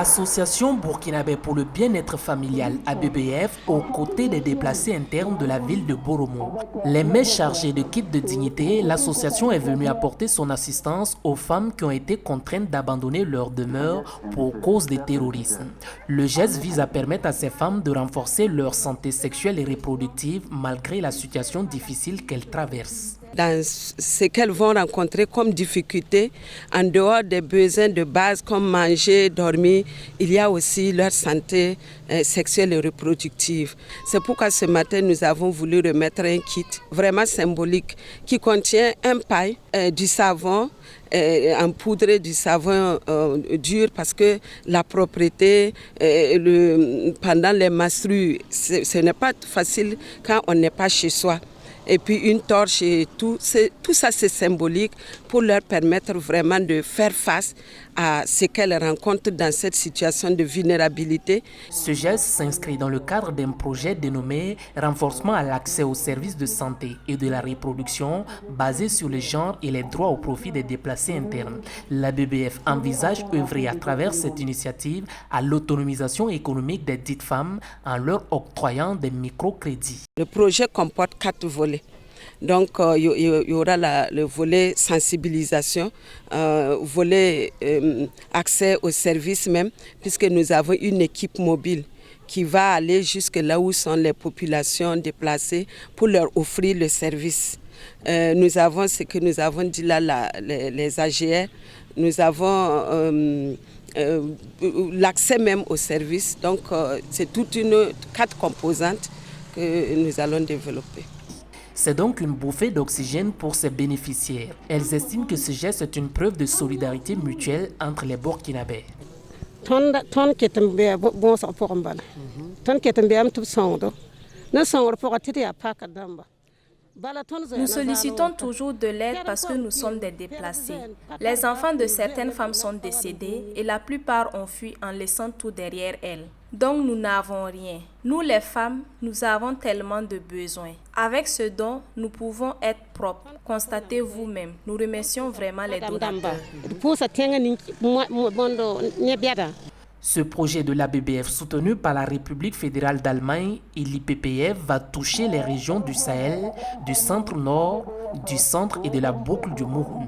L'association burkinabé pour le bien-être familial ABBF aux côtés des déplacés internes de la ville de Boromo. Les mains chargées de kits de dignité, l'association est venue apporter son assistance aux femmes qui ont été contraintes d'abandonner leur demeure pour cause de terrorisme. Le geste vise à permettre à ces femmes de renforcer leur santé sexuelle et reproductive malgré la situation difficile qu'elles traversent. Dans ce qu'elles vont rencontrer comme difficultés, en dehors des besoins de base comme manger, dormir, il y a aussi leur santé sexuelle et reproductive. C'est pourquoi ce matin, nous avons voulu remettre un kit vraiment symbolique qui contient un paille, du savon, en poudre, du savon dur parce que la propreté pendant les menstrues, ce n'est pas facile quand on n'est pas chez soi. Et puis une torche et tout ça c'est symbolique pour leur permettre vraiment de faire face à ce qu'elles rencontrent dans cette situation de vulnérabilité. Ce geste s'inscrit dans le cadre d'un projet dénommé « Renforcement à l'accès aux services de santé et de la reproduction basé sur le genre et les droits au profit des déplacés internes ». La BBF envisage œuvrer à travers cette initiative à l'autonomisation économique des dites femmes en leur octroyant des microcrédits. Le projet comporte 4 volets. Donc, il y aura le volet sensibilisation, volet accès aux services même, puisque nous avons une équipe mobile qui va aller jusque là où sont les populations déplacées pour leur offrir le service. Nous avons ce que nous avons dit là, les AGR, nous avons l'accès même aux services. Donc, c'est toute 4 composantes que nous allons développer. C'est donc une bouffée d'oxygène pour ces bénéficiaires. Elles estiment que ce geste est une preuve de solidarité mutuelle entre les Burkinabés. Nous sollicitons toujours de l'aide parce que nous sommes des déplacés. Les enfants de certaines femmes sont décédés et la plupart ont fui en laissant tout derrière elles. Donc nous n'avons rien. Nous les femmes, nous avons tellement de besoins. Avec ce don, nous pouvons être propres. Constatez vous-même. Nous remercions vraiment les donateurs. Ce projet de l'ABBF soutenu par la République fédérale d'Allemagne et l'IPPF va toucher les régions du Sahel, du centre-nord, du centre et de la boucle du Mouhoun.